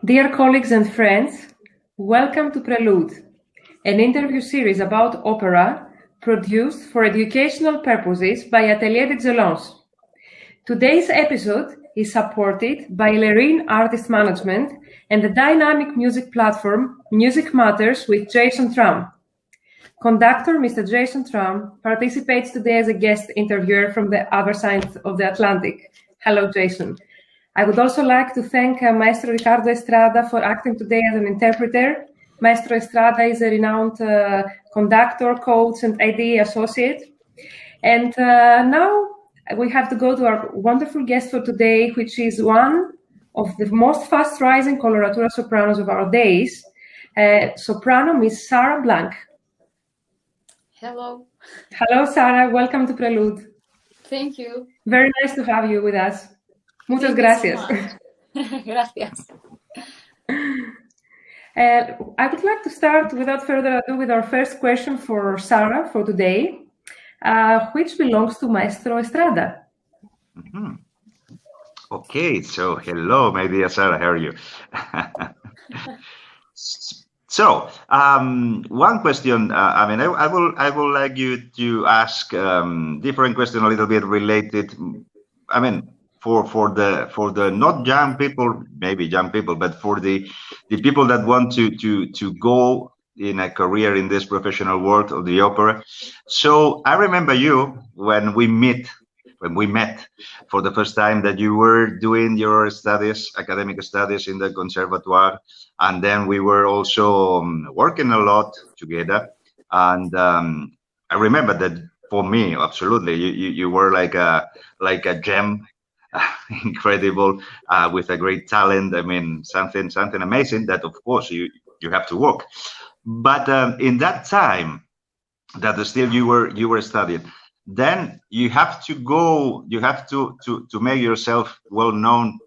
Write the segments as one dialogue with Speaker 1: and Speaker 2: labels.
Speaker 1: Dear colleagues and friends, welcome to Prelude, an interview series about opera produced for educational purposes by Atelier d'Excellence. Today's episode is supported by Lerine Artist Management and the dynamic music platform Music Matters with Jason Tramm. Conductor Mr. Jason Tramm participates today as a guest interviewer from the other side of the Atlantic. Hello, Jason. I would also like to thank Maestro Ricardo Estrada for acting today as an interpreter. Maestro Estrada is a renowned conductor, coach, and AdE associate. And now we have to go to our wonderful guest for today, which is one of the most fast-rising coloratura sopranos of our days, soprano Miss SARA BLANCH.
Speaker 2: Hello.
Speaker 1: Hello, Sarah. Welcome to Prelude.
Speaker 2: Thank you.
Speaker 1: Very nice to have you with us. Muchas gracias.
Speaker 2: So gracias.
Speaker 1: I would like to start, without further ado, with our first question for Sarah for today, which belongs to Maestro Estrada.
Speaker 3: Mm-hmm. Okay, so hello, my dear Sarah, how are you? So, one question. I will like you to ask different question, a little bit related. For the not young people, maybe young people, but for the people that want to go in a career in this professional world of the opera. So I remember you when we met for the first time, that you were doing your studies, academic studies in the conservatoire, and then we were also working a lot together. And I remember that for me, absolutely, you were like a gem. Incredible, with a great talent. I mean, something amazing that, of course, you have to work. But in that time, that still you were studying, then you have to go. You have to make yourself well known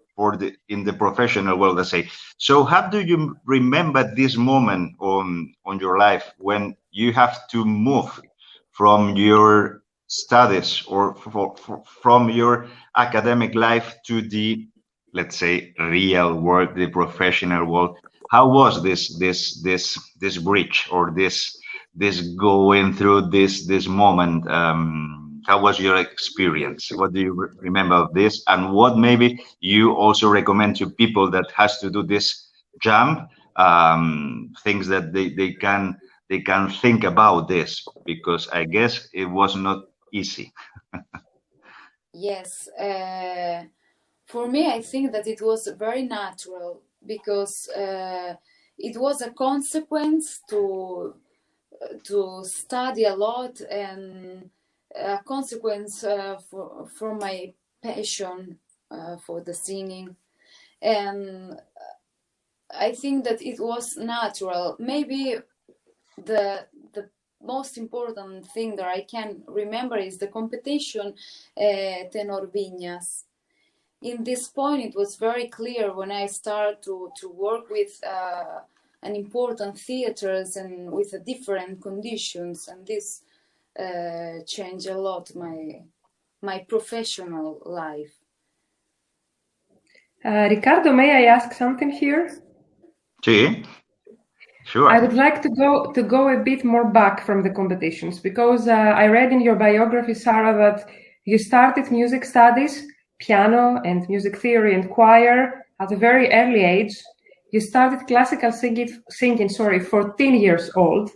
Speaker 3: in the professional world, let's say. So, how do you remember this moment on your life when you have to move from your studies or from your academic life to the, let's say, real world, the professional world? How was this bridge, or this going through this moment? How was your experience? What do you remember of this, and what maybe you also recommend to people that has to do this jump, things that they can think about this, because I guess it was not easy.
Speaker 2: Yes, for me, I think that it was very natural, because it was a consequence to study a lot, and a consequence for my passion for the singing. And I think that it was natural. Maybe the most important thing that I can remember is the competition Tenor Viñas. In this point, it was very clear when I started to work with an important theaters and with different conditions, and this changed a lot my professional life.
Speaker 1: Ricardo, may I ask something here?
Speaker 3: Sí. Sure.
Speaker 1: I would like to go a bit more back from the competitions, because I read in your biography, Sarah, that you started music studies, piano and music theory and choir at a very early age. You started classical singing, 14 years old.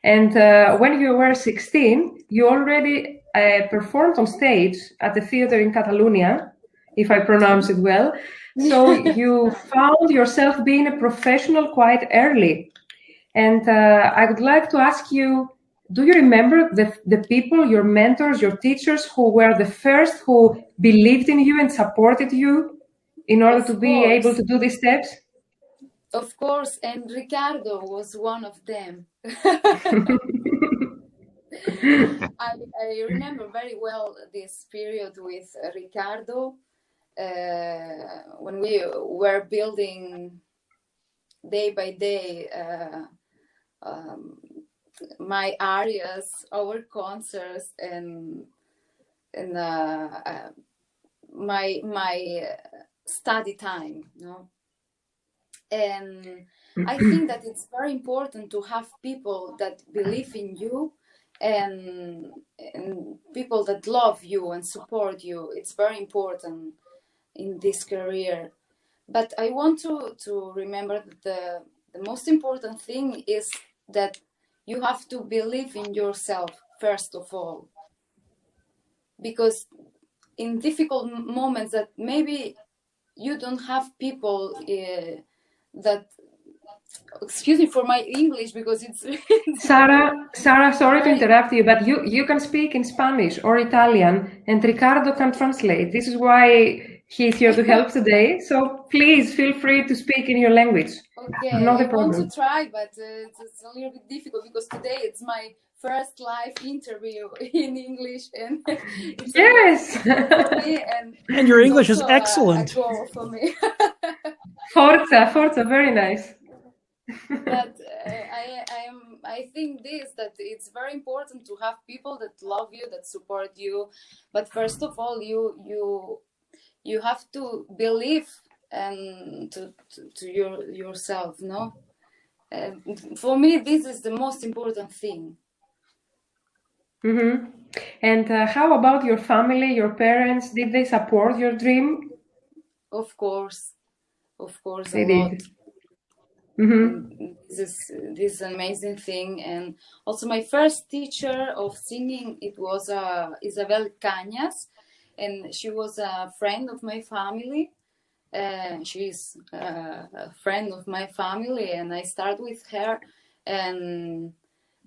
Speaker 1: And when you were 16, you already performed on stage at the theater in Catalonia, if I pronounce it well. So you found yourself being a professional quite early. And I would like to ask you, do you remember the people, your mentors, your teachers, who were the first who believed in you and supported you in order to be able to do these steps?
Speaker 2: Of course, and Ricardo was one of them. I remember very well this period with Ricardo when we were building day by day my arias, our concerts, and my study time, you know. And I think that it's very important to have people that believe in you and people that love you and support you. It's very important in this career. But I want to remember that the most important thing is that you have to believe in yourself, first of all. Because in difficult moments that maybe you don't have people that, excuse me for my English, because it's
Speaker 1: Sara, sorry to interrupt you, but you can speak in Spanish or Italian, and Ricardo can translate. This is why he's here to help today. So please feel free to speak in your language.
Speaker 2: Okay,
Speaker 1: not a
Speaker 2: I
Speaker 1: problem.
Speaker 2: want to try, but it's a little bit difficult because today it's my first live interview in English, and it's
Speaker 1: Yes,
Speaker 2: for me,
Speaker 4: and your English is
Speaker 2: also
Speaker 4: excellent.
Speaker 2: a goal for me.
Speaker 1: Forza, very nice.
Speaker 2: But I think that it's very important to have people that love you, that support you. But first of all, you have to believe and to yourself, no? For me, this is the most important thing.
Speaker 1: Mm-hmm. And how about your family, your parents? Did they support your dream?
Speaker 2: Of course,
Speaker 1: They
Speaker 2: a lot.
Speaker 1: did. Mm-hmm.
Speaker 2: This is an amazing thing. And also my first teacher of singing, it was Isabel Cañas, and she was a friend of my family. She's a friend of my family, and I started with her, and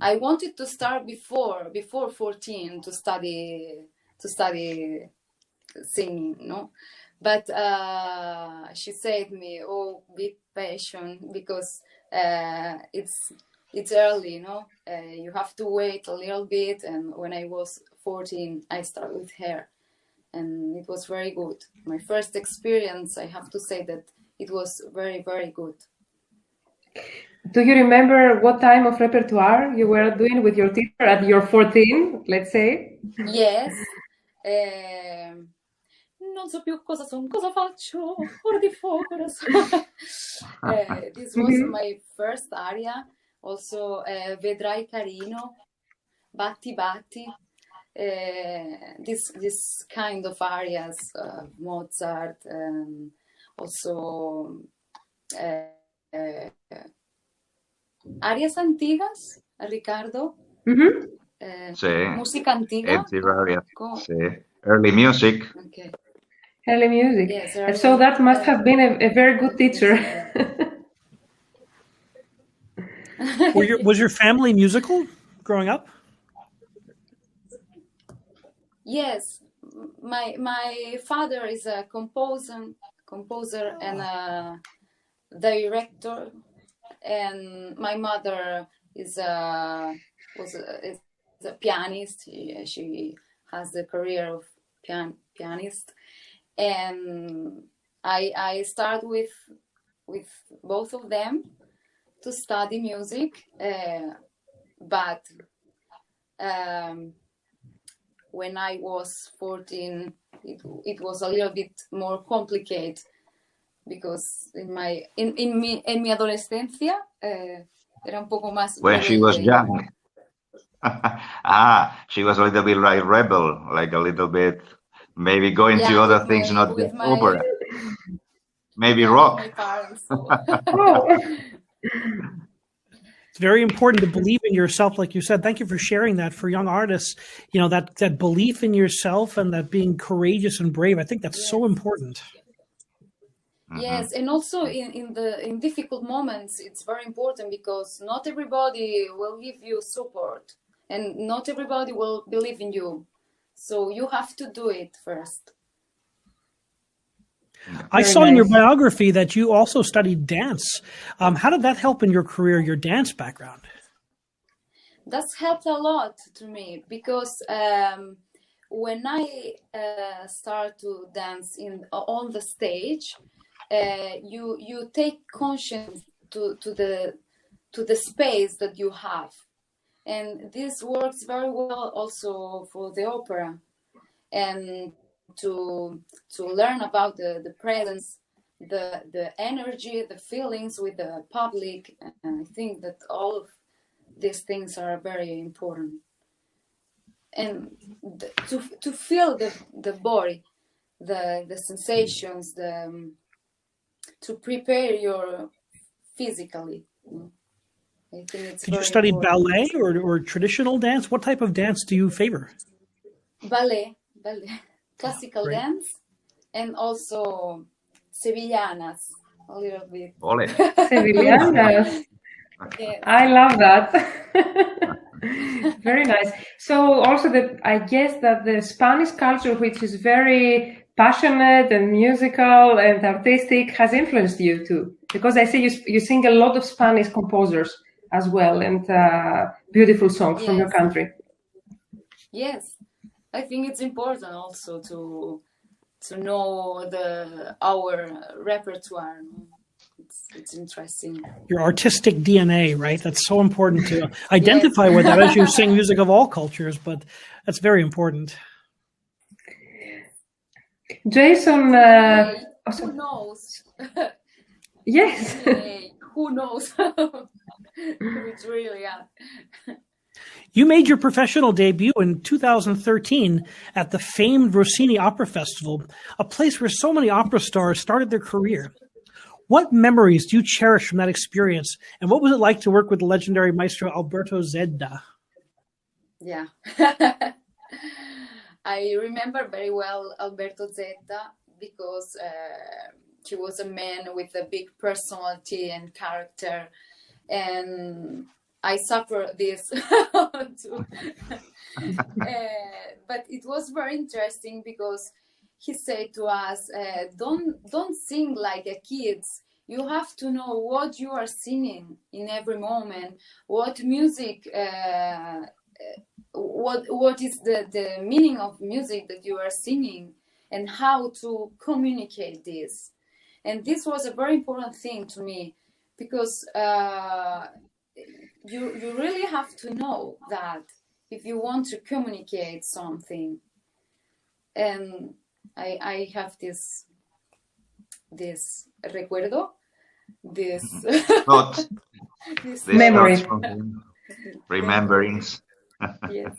Speaker 2: I wanted to start before 14 to study singing, no? But she said me, "Oh, be patient, because it's early, no? You have to wait a little bit." And when I was 14, I started with her, and it was very good. My first experience, I have to say that it was very, very good.
Speaker 1: Do you remember what time of repertoire you were doing with your teacher at your 14, let's say?
Speaker 2: Yes. Non so più cosa faccio, ora di fuoco. This was my first aria. Also, Vedrai carino, Batti batti. This kind of arias, Mozart, also arias antiguas, Ricardo. Música antigua.
Speaker 3: Early music.
Speaker 2: Okay.
Speaker 1: Early music.
Speaker 2: Yes,
Speaker 1: and so that must have been a very good teacher.
Speaker 4: Was your family musical growing up?
Speaker 2: Yes, my father is a composer and a director, and my mother is a pianist. She has the career of pianist, and I start with both of them to study music, but when I was 14, it was a little bit more complicated, because en mi adolescencia era un poco más
Speaker 3: when she was young. She was a little bit like rebel, like a little bit maybe going to other things, not just opera. Maybe rock.
Speaker 2: My parents, so.
Speaker 4: It's very important to believe in yourself, like you said. Thank you for sharing that for young artists. That belief in yourself and that being courageous and brave. I think that's so important.
Speaker 2: Yes, and also in difficult moments, it's very important because not everybody will give you support, and not everybody will believe in you. So you have to do it first.
Speaker 4: I saw in your biography that you also studied dance. How did that help in your career, your dance background?
Speaker 2: That's helped a lot to me because when I start to dance on the stage, you take conscience to the space that you have, and this works very well also for the opera, and to learn about the presence, the energy, the feelings with the public. And I think that all of these things are very important, and to feel the body, the sensations, to prepare your physically. I think it's
Speaker 4: Did you study ballet or traditional dance? What type of dance do you favor?
Speaker 2: Ballet, classical dance, and also sevillanas a little bit.
Speaker 1: Sevillanas. I love that. Very nice. So also I guess that the Spanish culture, which is very passionate and musical and artistic, has influenced you too, because I see you sing a lot of Spanish composers as well, and beautiful songs from your country.
Speaker 2: Yes, I think it's important also to know our repertoire. It's interesting.
Speaker 4: Your artistic DNA, right? That's so important to identify with that as you sing music of all cultures, but that's very important.
Speaker 1: Jason,
Speaker 2: who knows?
Speaker 1: Yes.
Speaker 2: Who knows? It's really
Speaker 4: You made your professional debut in 2013 at the famed Rossini Opera Festival, a place where so many opera stars started their career. What memories do you cherish from that experience, and what was it like to work with the legendary maestro Alberto Zedda?
Speaker 2: Yeah. I remember very well Alberto Zedda because he was a man with a big personality and character, and I suffer this too. But it was very interesting because he said to us, don't sing like a kids. You have to know what you are singing in every moment, what music, what is the meaning of music that you are singing, and how to communicate this. And this was a very important thing to me, because you really have to know that if you want to communicate something. And I have this recuerdo, this
Speaker 1: memory,
Speaker 3: rememberings.
Speaker 2: Yes.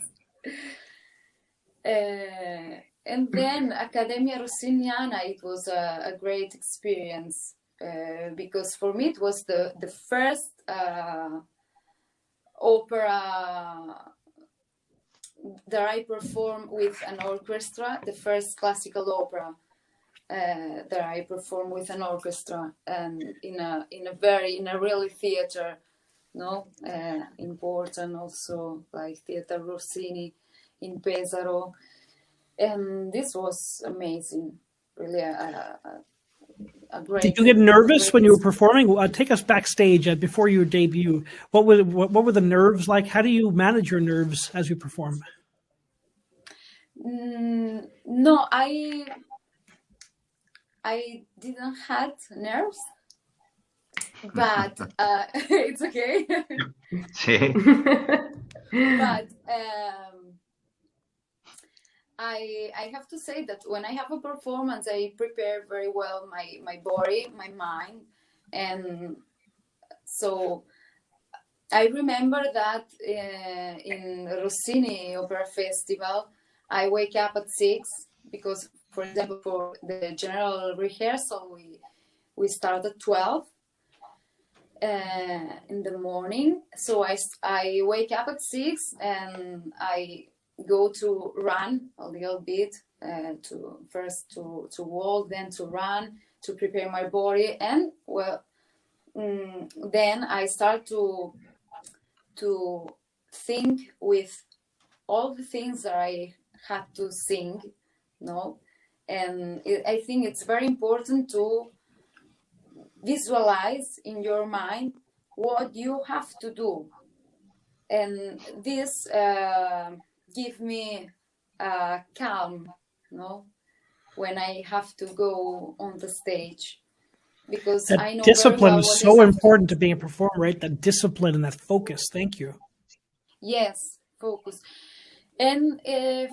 Speaker 2: And then Accademia Rossiniana, it was a great experience because for me it was the first opera that I performed with an orchestra, the first classical opera that I performed with an orchestra, and in a really theater, important also, like Theater Rossini in Pesaro, and this was amazing, really a great.
Speaker 4: Did you get nervous when you were performing? Take us backstage before your debut. What were the nerves like? How do you manage your nerves as you perform?
Speaker 2: No, I didn't have nerves, but it's okay. But I have to say that when I have a performance, I prepare very well my body, my mind, and so I remember that in Rossini Opera Festival, I wake up at 6 because, for example, for the general rehearsal, we start at 12. in the morning. So I wake up at 6 and I go to run a little bit, to first to walk, then to run, to prepare my body, and then I start to think with all the things that I had to sing, and I think it's very important to visualize in your mind what you have to do, and this give me calm, when I have to go on the stage, because
Speaker 4: that
Speaker 2: I know
Speaker 4: discipline
Speaker 2: very well
Speaker 4: is
Speaker 2: what
Speaker 4: so
Speaker 2: is
Speaker 4: important to being a performer, right? That discipline and that focus. Thank you.
Speaker 2: Yes, focus. And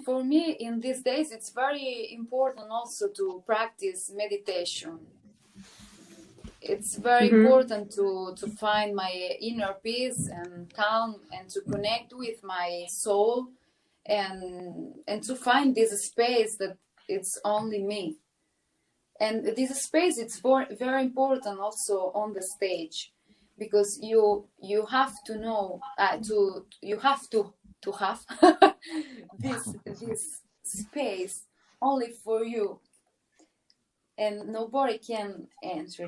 Speaker 2: for me, in these days, it's very important also to practice meditation. It's very important to find my inner peace and calm, and to connect with my soul, and to find this space that it's only me. And this space, it's very important also on the stage, because you have to know you have to have this space only for you, and nobody can enter,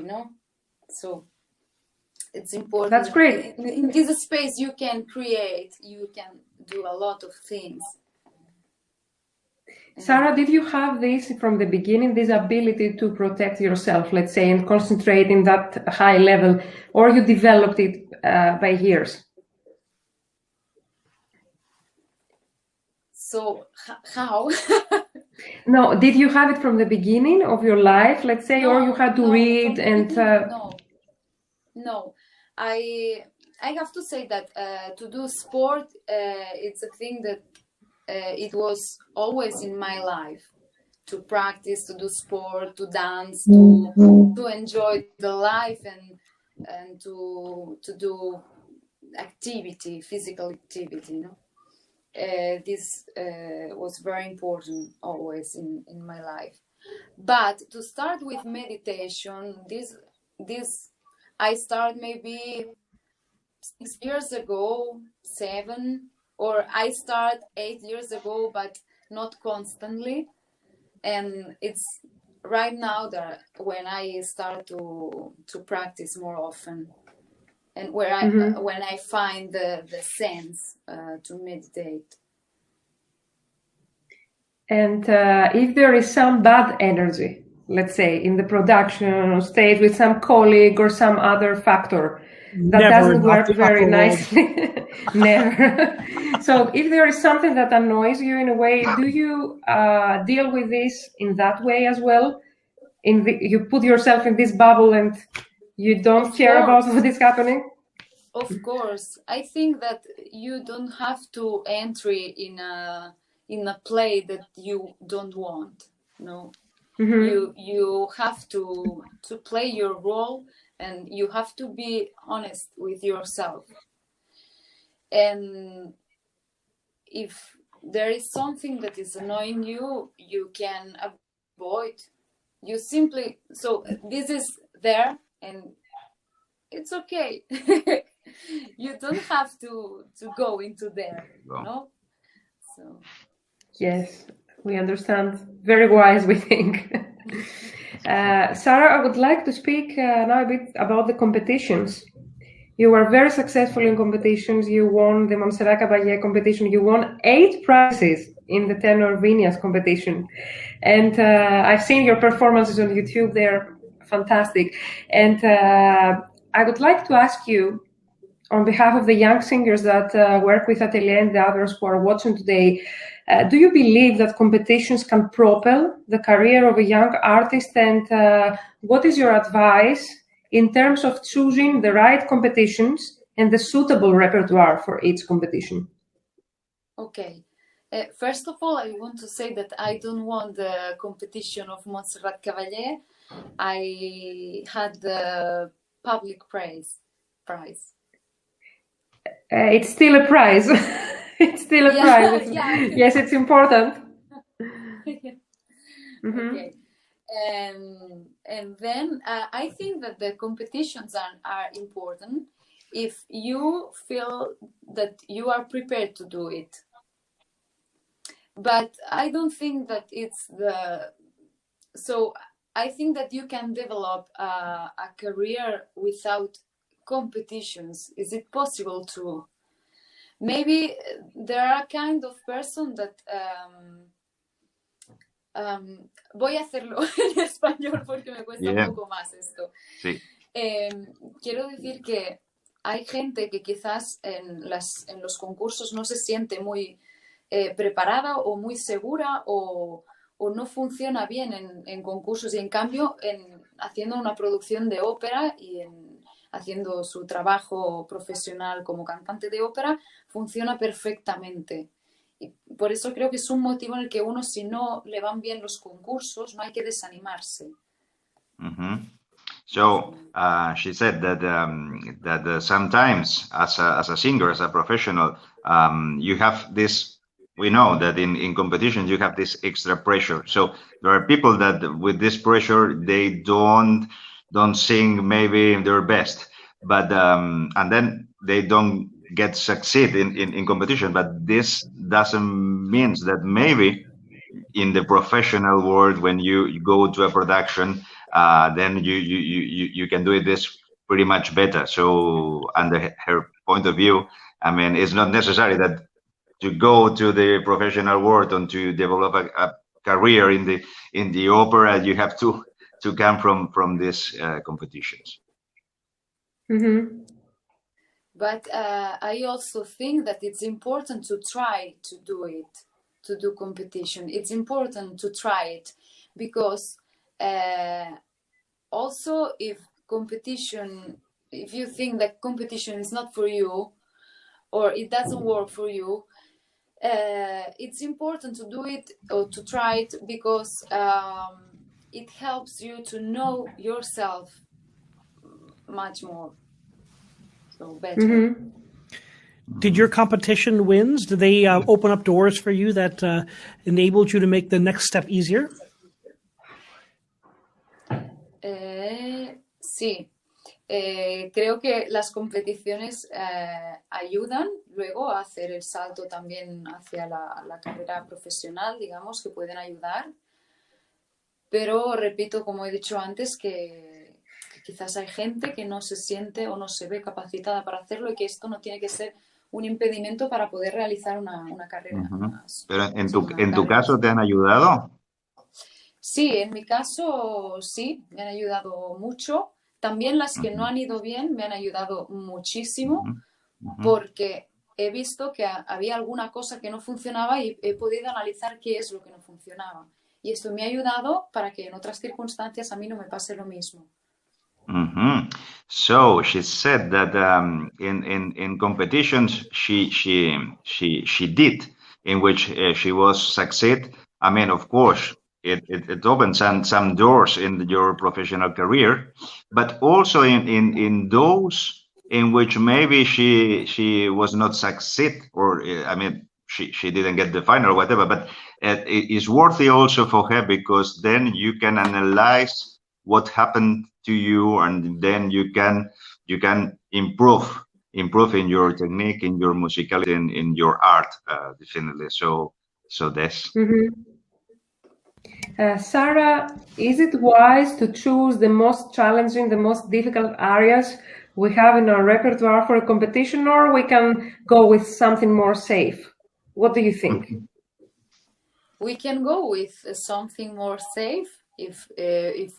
Speaker 2: so it's important.
Speaker 1: That's great.
Speaker 2: In this space you can create, you can do a lot of things.
Speaker 1: Sarah, did you have this from the beginning, this ability to protect yourself, let's say, and concentrate in that high level, or you developed it by years?
Speaker 2: So how?
Speaker 1: No, did you have it from the beginning of your life, let's say, or you had to read and...
Speaker 2: No, I have to say that to do sport, it's a thing that it was always in my life, to practice, to do sport, to dance, to enjoy the life, and to do activity, physical activity. This was very important always in my life. But to start with meditation, this I started maybe 6 years ago, 7, or I started 8 years ago, but not constantly. And it's right now that when I start to practice more often, and when I find the sense to meditate.
Speaker 1: And if there is some bad energy, let's say, in the production stage with some colleague or some other factor that doesn't work very nicely, never. So if there is something that annoys you in a way, do you deal with this in that way as well? You put yourself in this bubble and you don't care about what is happening?
Speaker 2: Of course. I think that you don't have to enter in a play that you don't want. You have to play your role, and you have to be honest with yourself. And if there is something that is annoying you, you can avoid. You simply, so this is there, and it's okay. You don't have to go into there, So
Speaker 1: yes, we understand. Very wise, we think. Sarah, I would like to speak now a bit about the competitions. You were very successful in competitions. You won the Montserrat Caballé competition. You won 8 prizes in the tenor Vinyas competition. And I've seen your performances on YouTube. They're fantastic. And I would like to ask you, on behalf of the young singers that work with Atelier and the others who are watching today, do you believe that competitions can propel the career of a young artist? And what is your advice in terms of choosing the right competitions and the suitable repertoire for each competition?
Speaker 2: Okay. First of all, I want to say that I don't want the competition of Montserrat Caballé. I had the public prize.
Speaker 1: It's still a prize. It's still a prize.
Speaker 2: Yeah.
Speaker 1: Yes, it's important.
Speaker 2: Okay. And then I think that the competitions are important if you feel that you are prepared to do it. But I don't think that it's so I think that you can develop a career without competitions. Is it possible to? Maybe there are kind of person that voy a hacerlo en español porque me cuesta un poco más esto.
Speaker 3: Sí.
Speaker 2: Quiero decir que hay gente que quizás en los concursos no se siente muy preparada o muy segura o no funciona bien en concursos, y en cambio haciendo una producción de ópera y haciendo su trabajo profesional como cantante de ópera funciona perfectamente. Y por eso creo que es un motivo en el que uno, si no le van bien los concursos, no hay que desanimarse.
Speaker 3: Mm-hmm. So she said that sometimes as a singer, as a professional, you have this. We know that in competition you have this extra pressure. So there are people that with this pressure they don't sing maybe their best, but and then they don't succeed in competition. But this doesn't mean that maybe in the professional world, when you go to a production, then you can do this pretty much better. So under her point of view, I mean, it's not necessary that to go to the professional world and to develop a career in the opera, you have to come from these competitions.
Speaker 2: Mm-hmm. But I also think that it's important to try to do it, to do competition. It's important to try it because also if you think that competition is not for you or it doesn't work for you, it's important to do it or to try it because it helps you to know yourself much more. So better.
Speaker 4: Mm-hmm. Did your competition wins, did they open up doors for you that enabled you to make the next step easier?
Speaker 2: Sí. Creo que las competiciones ayudan luego a hacer el salto también hacia la carrera profesional, digamos, que pueden ayudar. Pero repito, como he dicho antes, que quizás hay gente que no se siente o no se ve capacitada para hacerlo y que esto no tiene que ser un impedimento para poder realizar una carrera.
Speaker 3: Uh-huh. Pero en tu caso, ¿te han ayudado?
Speaker 2: Sí, en mi caso sí, me han ayudado mucho. También las que no han ido bien me han ayudado muchísimo porque he visto que había alguna cosa que no funcionaba y he podido analizar qué es lo que no funcionaba. Y esto me ha ayudado para que en otras circunstancias a mí no me pase lo mismo.
Speaker 3: Mm-hmm. So she said that in competitions she did in which she was succeed. I mean, of course, it opens some doors in your professional career, but also in those in which maybe she was not succeed, or I mean, she didn't get the final or whatever. But it is worthy also for her because then you can analyze what happened to you, and then you can improve in your technique, in your musicality, in your art, definitely. So that's.
Speaker 1: Mm-hmm. Sarah, is it wise to choose the most challenging, the most difficult areas we have in our repertoire for a competition, or we can go with something more safe? What do you think?
Speaker 2: We can go with something more safe if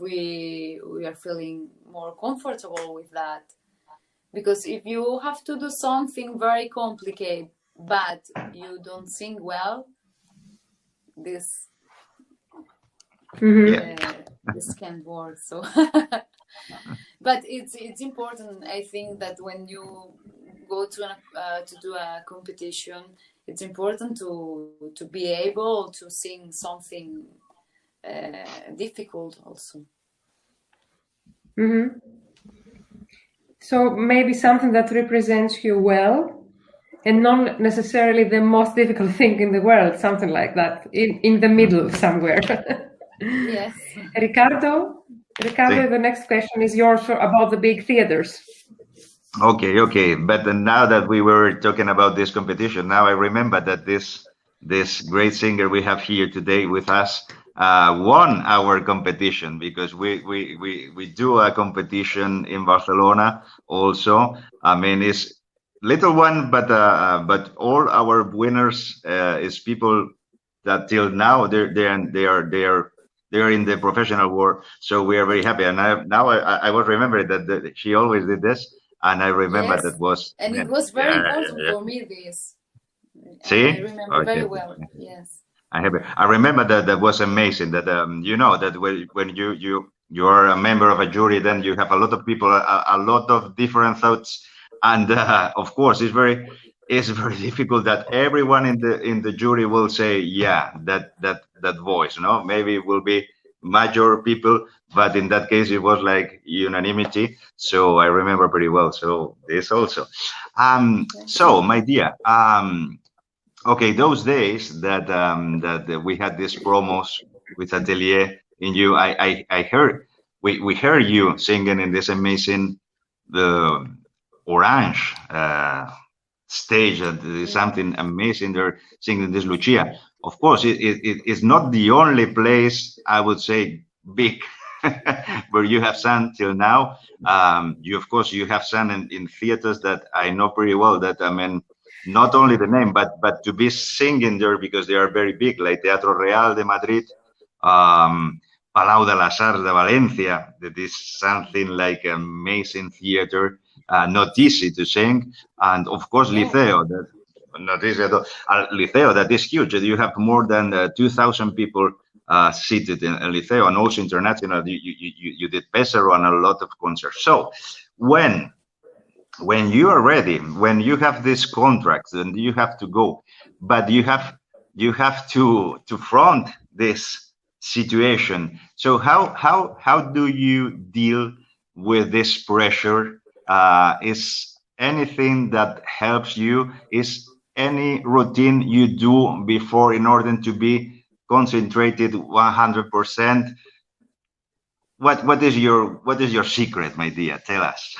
Speaker 2: we are feeling more comfortable with that. Because if you have to do something very complicated, but you don't sing well, this this can't work. So, but it's important. I think that when you go to do a competition, it's important to be able to sing something difficult also.
Speaker 1: Mm-hmm. So maybe something that represents you well, and not necessarily the most difficult thing in the world, something like that, in the middle somewhere.
Speaker 2: Yes.
Speaker 1: Ricardo,
Speaker 3: Sí.
Speaker 1: the next question is yours about the big theaters.
Speaker 3: Okay. But now that we were talking about this competition, now I remember that this great singer we have here today with us won our competition, because we do a competition in Barcelona also. I mean, it's little one, but all our winners is people that till now they're in the professional world. So we are very happy. And I was remembering that she always did this. And I remember
Speaker 2: Yes.
Speaker 3: that was,
Speaker 2: And it
Speaker 3: man,
Speaker 2: was very important for me, this. I
Speaker 3: See?
Speaker 2: remember
Speaker 3: Okay.
Speaker 2: very well. Yes.
Speaker 3: I remember that was amazing. That you know that when you are a member of a jury, then you have a lot of people, a lot of different thoughts, and of course it's very difficult that everyone in the jury will say, yeah, that voice. No, maybe it will be major people, but in that case it was like unanimity. So I remember pretty well. So this also. So my dear, okay, those days that we had these promos with Atelier in you, I heard we heard you singing in this amazing the Orange stage. There's something amazing there singing this Lucia. Of course, it's not the only place I would say big where you have sung till now. You of course you have sung in theaters that I know pretty well. That I mean, not only the name, but to be singing there because they are very big, like Teatro Real de Madrid, Palau de las Arts de Valencia. That is something like amazing theater, not easy to sing, and of course
Speaker 2: No.
Speaker 3: Liceo. That not easy at all. Liceo, that is huge. You have more than 2,000 people seated in Liceo, and also international. You did Pesaro and a lot of concerts. So when you are ready, when you have this contract, then you have to go, but you have to front this situation. So how do you deal with this pressure? Is anything that helps you? Is any routine you do before in order to be concentrated 100%? What is your secret, my dear? Tell us.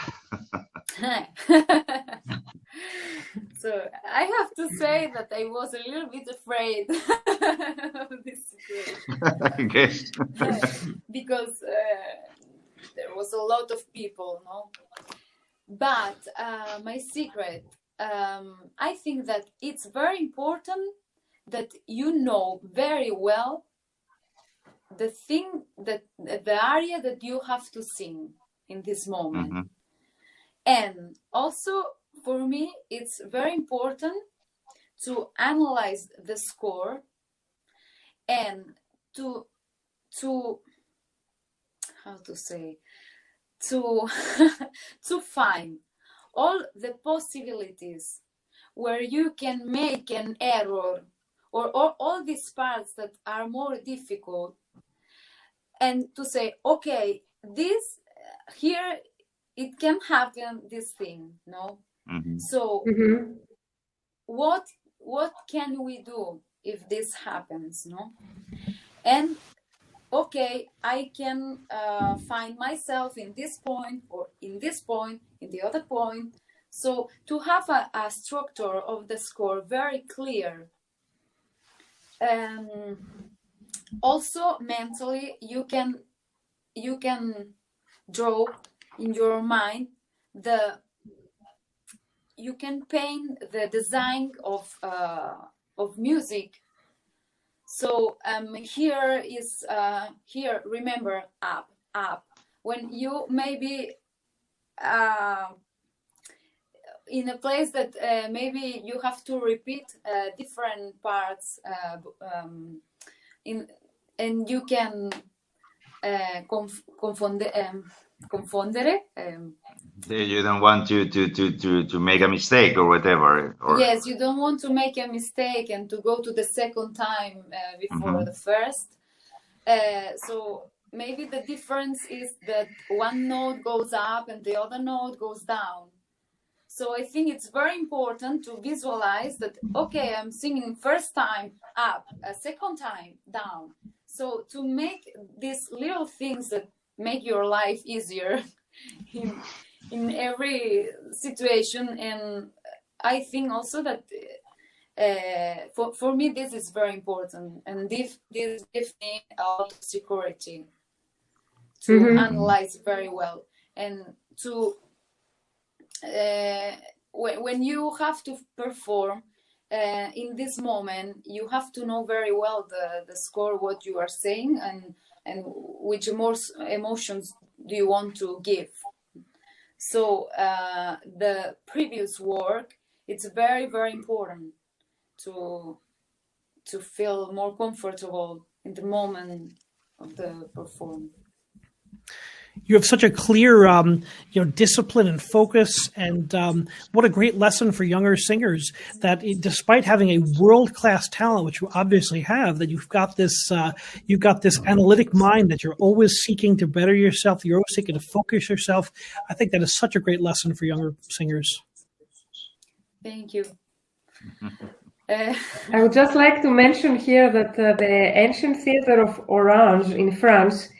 Speaker 2: So I have to say that I was a little bit afraid of this situation.
Speaker 3: I guess.
Speaker 2: Because there was a lot of people, no? But my secret, I think that it's very important that you know very well the thing that the area that you have to sing in this moment.
Speaker 3: Mm-hmm.
Speaker 2: And also for me, it's very important to analyze the score and to how to say, to to find all the possibilities where you can make an error, or all these parts that are more difficult, and to say, okay, this here it can happen, this thing, no?
Speaker 3: Mm-hmm.
Speaker 2: So what can we do if this happens, no? And okay, I can find myself in this point, or in this point, in the other point. So to have a structure of the score very clear. Also mentally, you can draw in your mind you can paint the design of music. So here remember up when you maybe in a place that maybe you have to repeat different parts and you can confondere.
Speaker 3: You don't want to make a mistake or whatever. Or...
Speaker 2: Yes, you don't want to make a mistake and to go to the second time before the first. So maybe the difference is that one note goes up and the other note goes down. So I think it's very important to visualize that, okay, I'm singing first time up, a second time down. So to make these little things that make your life easier in every situation, and I think also that for me this is very important, and this gives me a lot of security to analyze very well, and to when you have to perform in this moment, you have to know very well the score, what you are saying, and which emotions do you want to give. So the previous work, it's very, very important to feel more comfortable in the moment of the performance.
Speaker 4: You have such a clear, discipline and focus, and what a great lesson for younger singers. That despite having a world-class talent, which you obviously have, that you've got this analytic mind that you're always seeking to better yourself. You're always seeking to focus yourself. I think that is such a great lesson for younger singers.
Speaker 2: Thank you.
Speaker 1: I would just like to mention here that the ancient theater of Orange in France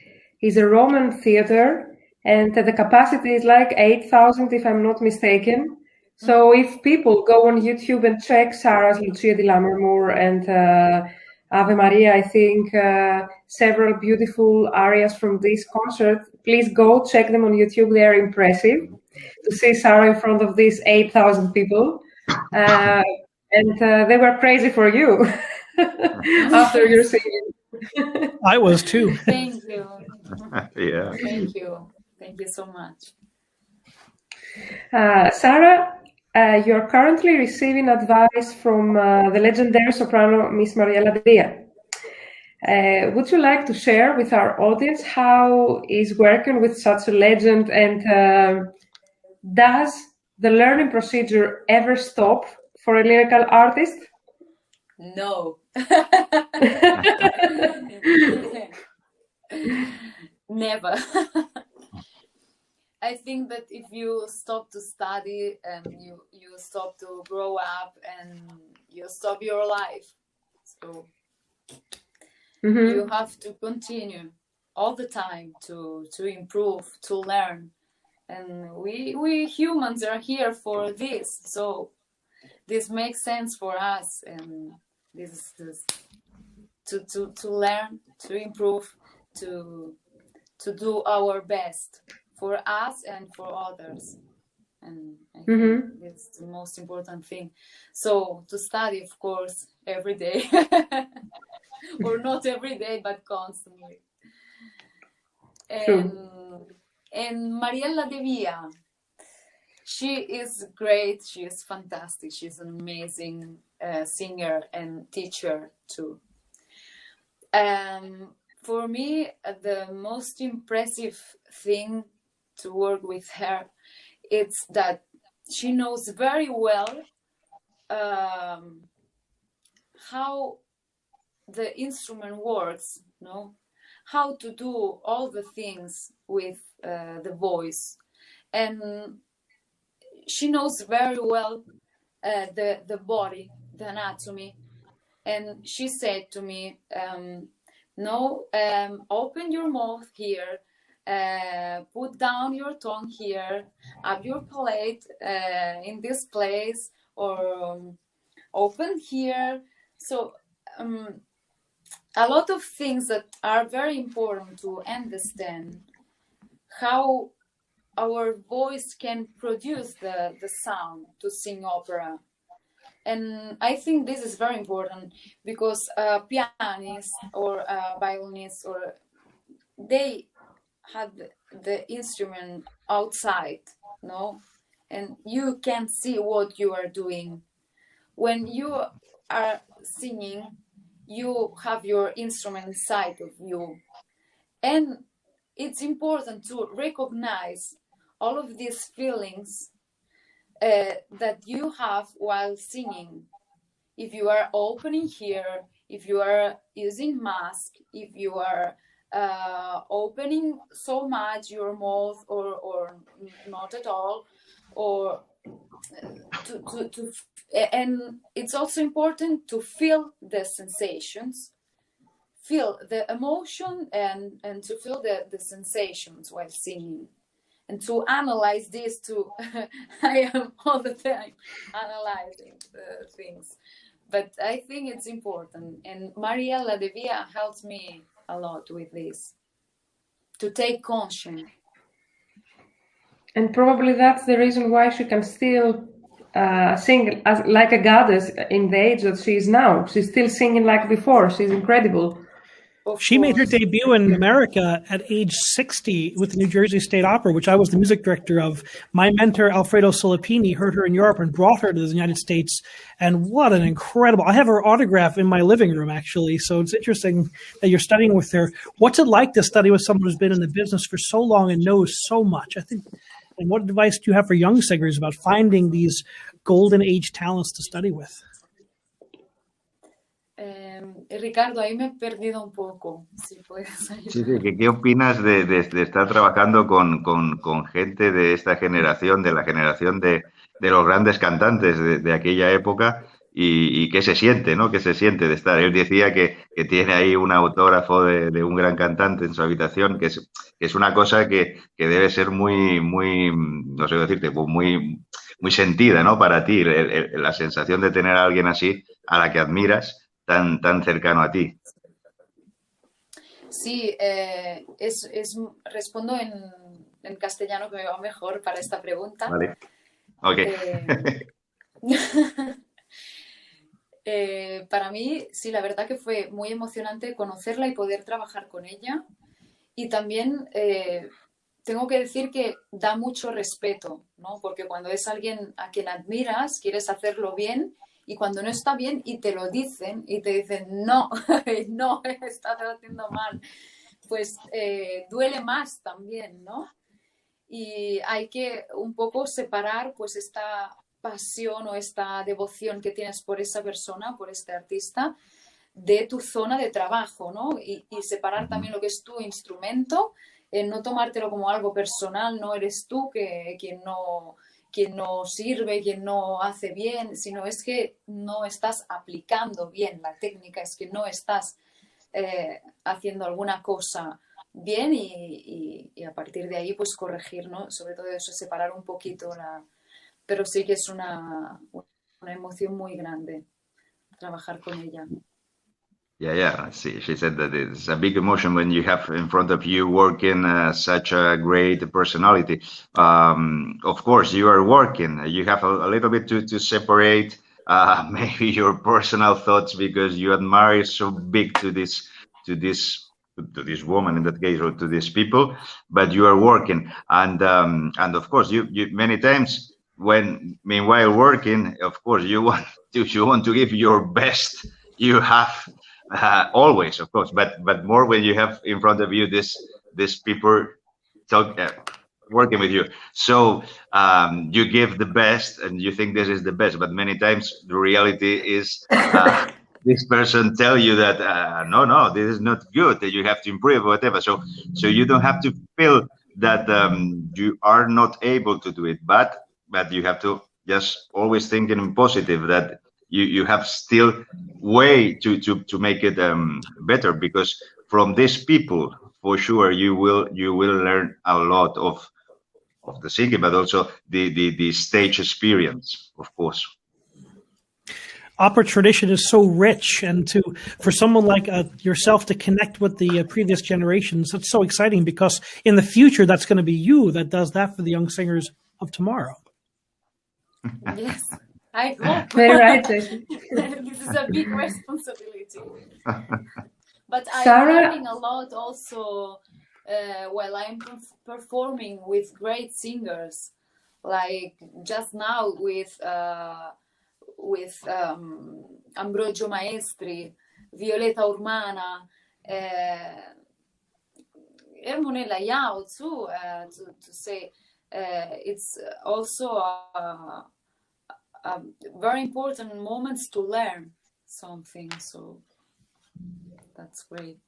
Speaker 1: is a Roman theater, and the capacity is like 8,000, if I'm not mistaken. So if people go on YouTube and check Sarah's Lucia di Lammermoor and Ave Maria, I think several beautiful arias from this concert, please go check them on YouTube. They are impressive to see Sarah in front of these 8,000 people. And they were crazy for you after your singing.
Speaker 4: I was too.
Speaker 2: Thank you.
Speaker 3: Yeah.
Speaker 2: Thank you. Thank you so much.
Speaker 1: Sarah, you are currently receiving advice from the legendary soprano Miss Mariella Dia. Would you like to share with our audience how is working with such a legend, and does the learning procedure ever stop for a lyrical artist?
Speaker 2: No. Never. I think that if you stop to study and you stop to grow up and you stop your life, so you have to continue all the time to improve, to learn, and we humans are here for this, so this makes sense for us, and this to learn, to improve, to do our best for us and for others, and I think it's the most important thing. So to study, of course, every day, or not every day, but constantly. And Mariella De Via, she is great. She is fantastic. She's an amazing singer and teacher too. For me, the most impressive thing to work with her, it's that she knows very well how the instrument works, how to do all the things with the voice, and she knows very well the body, the anatomy. And she said to me, no, open your mouth here, put down your tongue here, up your palate in this place, or open here. So a lot of things that are very important to understand how our voice can produce the sound to sing opera. And I think this is very important because pianists or violinists, or they have the instrument outside, and you can see what you are doing. When you are singing, you have your instrument inside of you, and it's important to recognize all of these feelings that you have while singing. If you are opening here, if you are using mask, if you are opening so much your mouth or not at all, or and it's also important to feel the sensations, feel the emotion and to feel the sensations while singing, and to analyze this too. I am all the time analyzing things, but I think it's important, and Mariella De Via helps me a lot with this, to take conscience.
Speaker 1: And probably that's the reason why she can still sing like a goddess in the age that she is now. She's still singing like before. She's incredible.
Speaker 4: She made her debut in America at age 60 with the New Jersey State Opera, which I was the music director of. My mentor, Alfredo Solipini, heard her in Europe and brought her to the United States. And what an incredible, I have her autograph in my living room, actually. So it's interesting that you're studying with her. What's it like to study with someone who's been in the business for so long and knows so much? I think, and what advice do you have for young singers about finding these golden age talents to study with?
Speaker 2: Ricardo, ahí me he perdido un poco, si puedes ayudar.
Speaker 3: Sí, ¿qué opinas de estar trabajando con gente de esta generación, de la generación de los grandes cantantes de aquella época, y qué se siente, ¿no? ¿Qué se siente de estar? Él decía que tiene ahí un autógrafo de un gran cantante en su habitación, que es una cosa que debe ser muy, no sé decirte, muy sentida, ¿no? Para ti, la sensación de tener a alguien así, a la que admiras, tan cercano a ti.
Speaker 2: Sí, respondo en castellano, que me va mejor para esta pregunta.
Speaker 3: Vale. Ok.
Speaker 2: Para mí, sí, la verdad que fue muy emocionante conocerla y poder trabajar con ella. Y también tengo que decir que da mucho respeto, ¿no? Porque cuando es alguien a quien admiras, quieres hacerlo bien. Y cuando no está bien y te lo dicen, y te dicen, no, no, estás haciendo mal, pues duele más también, ¿no? Y hay que un poco separar pues esta pasión o esta devoción que tienes por esa persona, por este artista, de tu zona de trabajo, ¿no? Y separar también lo que es tu instrumento, no tomártelo como algo personal, no eres tú quien no sirve, quien no hace bien, sino es que no estás aplicando bien la técnica, es que no estás haciendo alguna cosa bien y a partir de ahí pues corregir, ¿no? Sobre todo eso, separar un poquito pero sí que es una emoción muy grande trabajar con ella.
Speaker 3: Yeah. See, she said that it's a big emotion when you have in front of you working such a great personality. Of course, you are working. You have a little bit to separate maybe your personal thoughts because you admire so big to this woman in that case, or to these people. But you are working, and of course, you many times when meanwhile working, of course, you want to give your best. You have. Always, of course, but more when you have in front of you this people working with you. So you give the best, and you think this is the best, but many times the reality is this person tell you that no, this is not good. That you have to improve, whatever. So you don't have to feel that you are not able to do it, but you have to just always thinking in positive that. You have still way to make it better, because from these people for sure you will learn a lot of the singing, but also the stage experience, of course.
Speaker 4: Opera tradition is so rich, and for someone like yourself to connect with the previous generations, it's so exciting, because in the future that's going to be you that does that for the young singers of tomorrow.
Speaker 2: Yes. I hope.
Speaker 1: Very right, Jason.
Speaker 2: This is a big responsibility. But I'm
Speaker 1: SARA,
Speaker 2: learning a lot also while I'm performing with great singers, like just now with Ambrogio Maestri, Violeta Urmana, Ermonella Yao too, to say it's also very important moments to learn something, so that's great.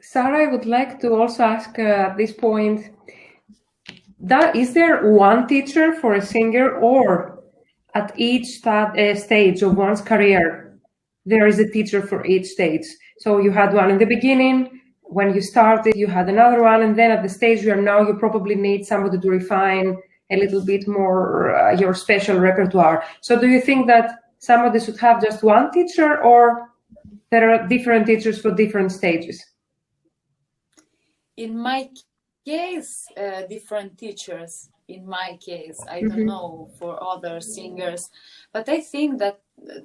Speaker 1: SARA, I would like to also ask at this point, is there one teacher for a singer, or at each stage of one's career, there is a teacher for each stage. So you had one in the beginning, when you started, you had another one, and then at the stage you are now, you probably need somebody to refine a little bit more your special repertoire. So do you think that somebody should have just one teacher, or there are different teachers for different stages?
Speaker 2: In my case, different teachers. In my case, I don't know for other singers, but I think that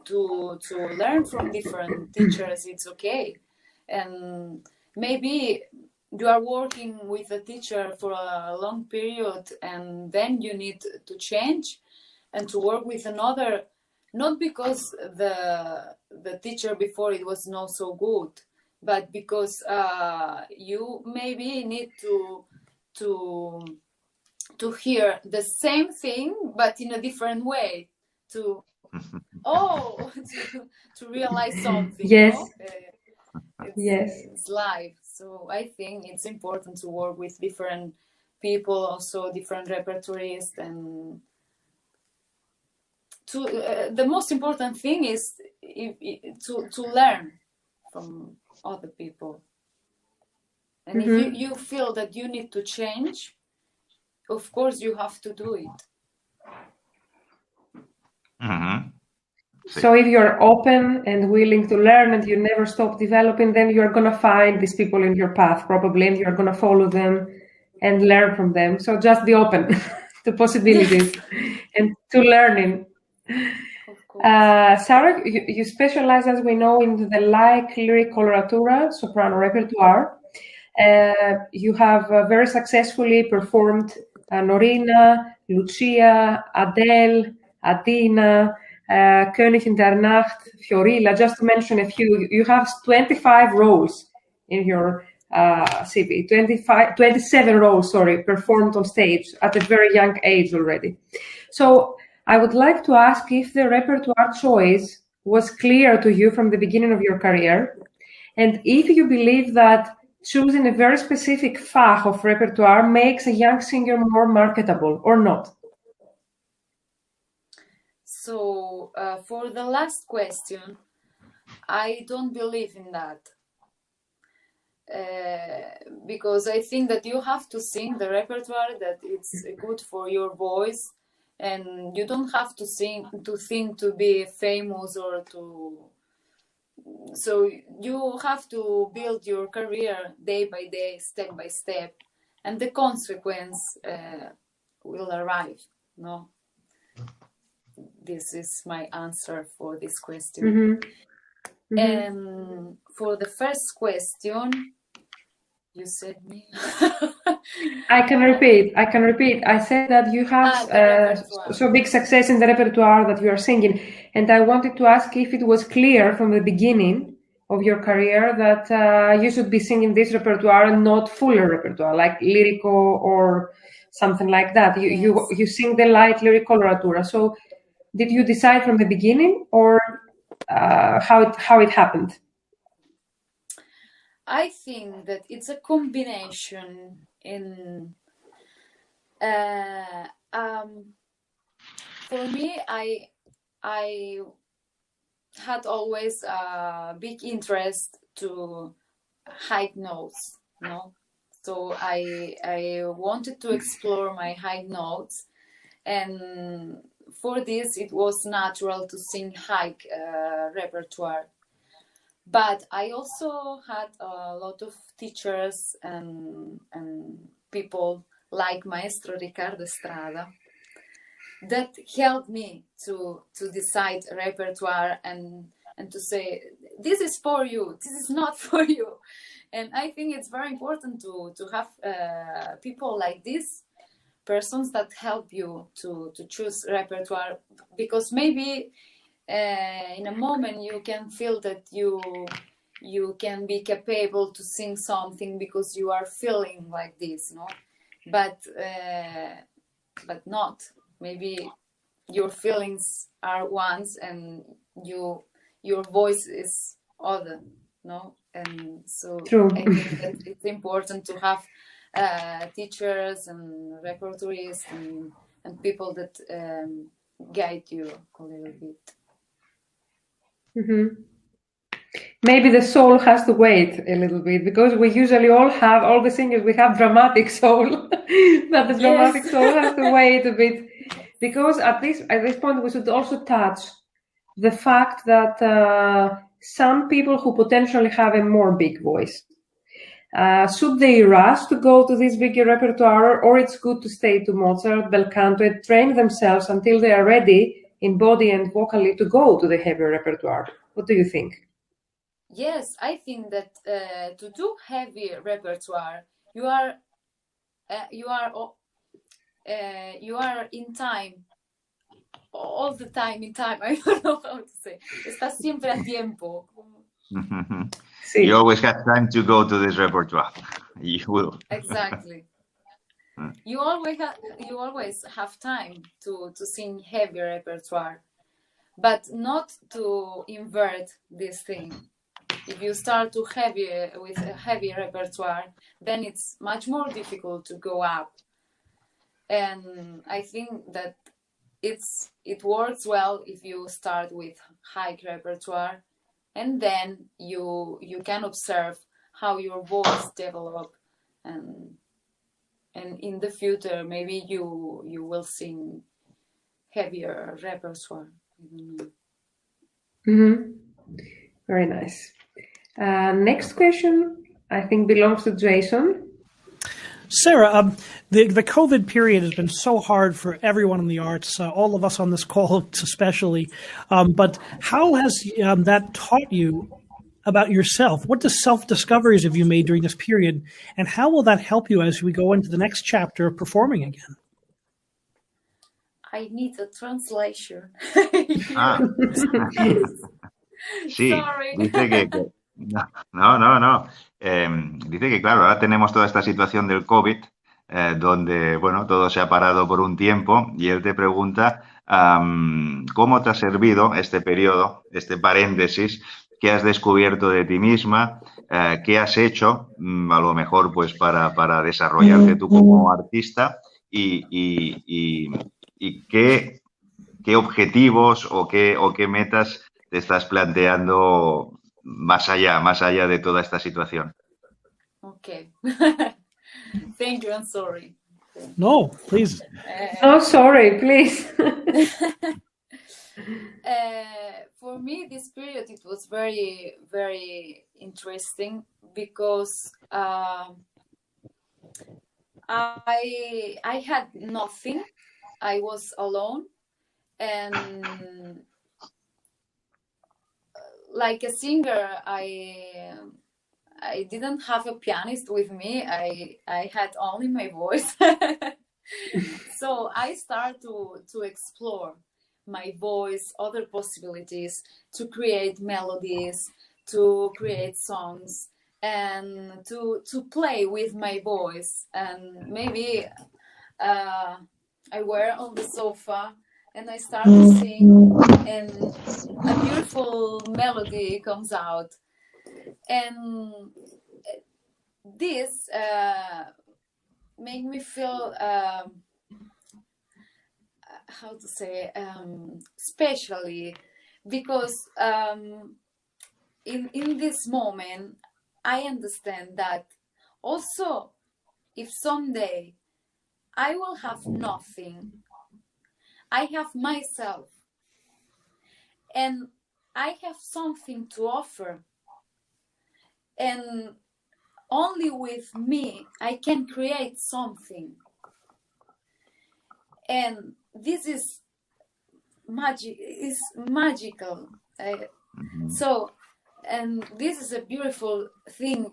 Speaker 2: to learn from different teachers, it's okay. And maybe you are working with a teacher for a long period, and then you need to change and to work with another, not because the teacher before it was not so good, but because you maybe need to hear the same thing but in a different way, to to realize something.
Speaker 1: Yes.
Speaker 2: Yes, it's live. So I think it's important to work with different people, also different repertoires, and the most important thing is to learn from other people. And if you feel that you need to change, of course you have to do it.
Speaker 1: So if you're open and willing to learn and you never stop developing, then you're going to find these people in your path probably, and you're going to follow them and learn from them. So just be open to possibilities and to learning. Sarah, you specialize, as we know, in the lyric coloratura, soprano repertoire. You have very successfully performed Norina, Lucia, Adele, Adina, König in der Nacht, Fiorilla, just to mention a few. You have 25 roles in your CV, 27 roles, performed on stage at a very young age already. So I would like to ask if the repertoire choice was clear to you from the beginning of your career, and if you believe that choosing a very specific fach of repertoire makes a young singer more marketable or not.
Speaker 2: So for the last question, I don't believe in that. Because I think that you have to sing the repertoire that it's good for your voice, and you don't have to think to be famous or to. So you have to build your career day by day, step by step, and the consequence will arrive. No. This is my answer for this question. And for the first question, you said me.
Speaker 1: I can repeat. I said that you have so big success in the repertoire that you are singing, and I wanted to ask if it was clear from the beginning of your career that you should be singing this repertoire and not fuller repertoire, like lyrico or something like that. You sing the light lyric coloratura. So did you decide from the beginning, or how it happened?
Speaker 2: I think that it's a combination in for me, I had always a big interest to high notes, no? So I wanted to explore my high notes, and for this it was natural to sing high repertoire. But I also had a lot of teachers and people like Maestro Riccardo Estrada that helped me to decide repertoire and to say, this is for you, this is not for you. And I think it's very important to have people like this, persons that help you to choose repertoire, because maybe in a moment you can feel that you can be capable to sing something because you are feeling like this, no? But not. Maybe your feelings are ones and your voice is other, no? And so
Speaker 1: True.
Speaker 2: I think that it's important to have teachers and repertoires and people that guide you a little bit.
Speaker 1: Maybe the soul has to wait a little bit, because we usually all the singers, we have dramatic soul, but the dramatic
Speaker 2: Yes.
Speaker 1: soul has to wait a bit, because at this point we should also touch the fact that some people who potentially have a more big voice, should they rush to go to this bigger repertoire, or it's good to stay to Mozart, bel canto, and train themselves until they are ready in body and vocally to go to the heavier repertoire? What do you think?
Speaker 2: Yes, I think that to do heavy repertoire, you are in time, all the time in time. I don't know how to say. Estás siempre a tiempo.
Speaker 1: Sí.
Speaker 3: You always have time to go to this repertoire. You will.
Speaker 2: Exactly. You always have time to sing heavy repertoire, but not to invert this thing. If you start with a heavy repertoire, then it's much more difficult to go up. And I think that it works well if you start with high repertoire, and then you can observe how your voice develop, and in the future maybe you will sing heavier repertoire. I don't know.
Speaker 1: Mm-hmm. Very nice. Next question, I think, belongs to Jason.
Speaker 4: Sarah, the COVID period has been so hard for everyone in the arts, all of us on this call especially. But how has that taught you about yourself? What self-discoveries have you made during this period? And how will that help you as we go into the next chapter of performing again?
Speaker 2: I need a translation.
Speaker 3: Sí,
Speaker 2: Sorry.
Speaker 3: dice que no. Dice que claro, ahora tenemos toda esta situación del COVID, donde bueno, todo se ha parado por un tiempo, y él te pregunta cómo te ha servido este periodo, este paréntesis, qué has descubierto de ti misma, qué has hecho, a lo mejor pues para desarrollarte tú como artista, y qué objetivos o qué metas te estás planteando más allá de toda esta situación.
Speaker 2: Okay. Thank you. I'm sorry.
Speaker 4: No, please.
Speaker 1: Oh, sorry, please.
Speaker 2: For me, this period, it was very, very interesting, because I had nothing. I was alone, and like a singer, I didn't have a pianist with me. I had only my voice. So I started to explore my voice, other possibilities, to create melodies, to create songs, and to play with my voice. And maybe I were on the sofa and I started to sing, and a beautiful melody comes out. And this made me feel, how to say, especially because in this moment, I understand that also if someday I will have nothing, I have myself, and I have something to offer. And only with me, I can create something. And this is magical. So, and this is a beautiful thing,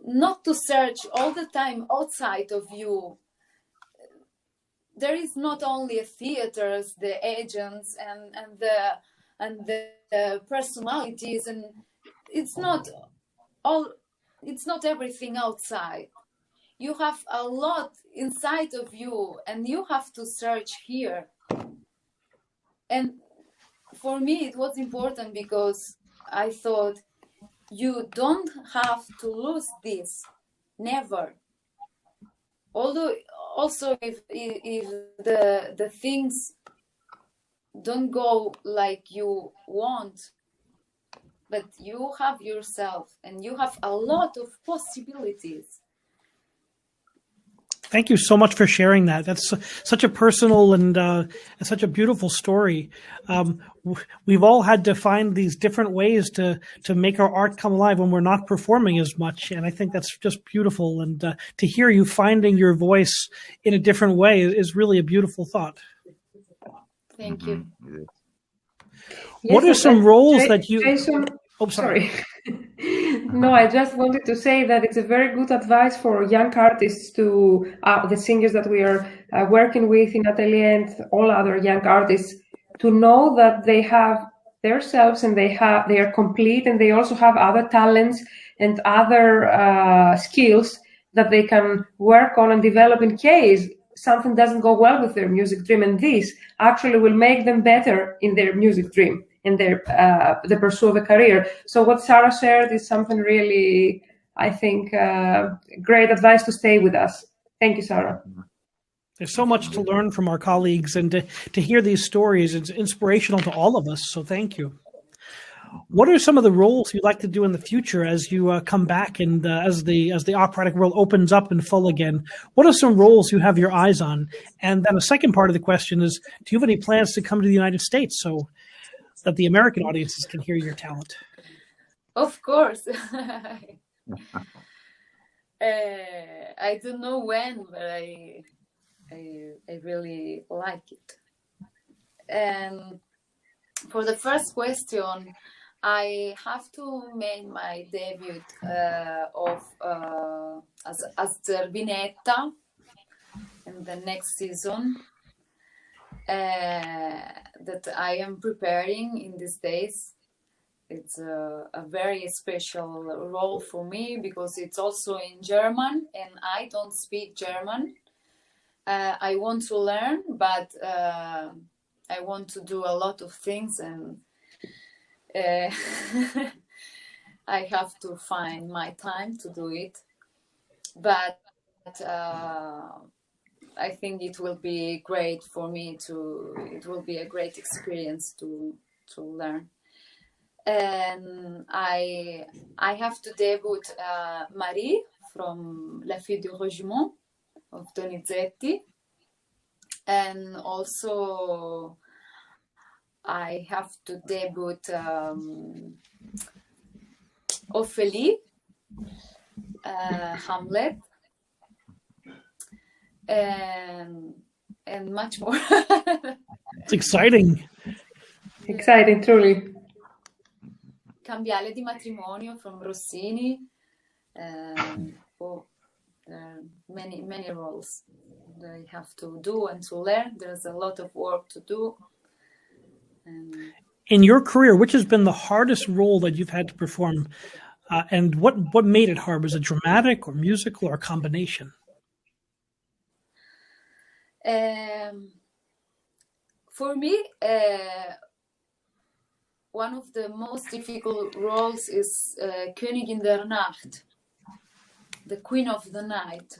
Speaker 2: not to search all the time outside of you. There is not only theaters, the agents, and the personalities, and it's not everything outside. You have a lot inside of you, and you have to search here. And for me, it was important because I thought you don't have to lose this, never. Although also if the things don't go like you want, but you have yourself, and you have a lot of possibilities.
Speaker 4: Thank you so much for sharing that. That's such a personal and such a beautiful story. We've all had to find these different ways to make our art come alive when we're not performing as much, and I think that's just beautiful. And to hear you finding your voice in a different way is really a beautiful thought.
Speaker 2: Thank you.
Speaker 4: What are some roles that you...
Speaker 1: Jason,
Speaker 4: oh, sorry.
Speaker 1: No, I just wanted to say that it's a very good advice for young artists to the singers that we are working with in Atelier and all other young artists, to know that they have themselves and they are complete, and they also have other talents and other skills that they can work on and develop in case something doesn't go well with their music dream, and this actually will make them better in their music dream and their the pursuit of a career. So what Sarah shared is something really, I think, great advice to stay with us. Thank you, Sarah.
Speaker 4: There's so much to learn from our colleagues, and to hear these stories, it's inspirational to all of us. So thank you. What are some of the roles you'd like to do in the future as you come back and as the operatic world opens up in full again? What are some roles you have your eyes on? And then a second part of the question is, do you have any plans to come to the United States so that the American audiences can hear your talent?
Speaker 2: Of course. I don't know when, but I really like it. And for the first question, I have to make my debut as Zerbinetta in the next season that I am preparing in these days. It's a very special role for me because it's also in German, and I don't speak German. I want to learn, but I want to do a lot of things, and I have to find my time to do it. But I think it will be great for me it will be a great experience to learn. And I have to debut Marie from La Fille du Régiment of Donizetti. And also I have to debut Ophélie, Hamlet, and much more.
Speaker 4: It's exciting.
Speaker 1: Exciting, truly.
Speaker 2: Cambiale di matrimonio from Rossini. Many roles that I have to do and to learn. There's a lot of work to do.
Speaker 4: In your career, which has been the hardest role that you've had to perform, and what made it hard? Was it dramatic or musical or a combination?
Speaker 2: For me, one of the most difficult roles is Königin der Nacht, the Queen of the Night,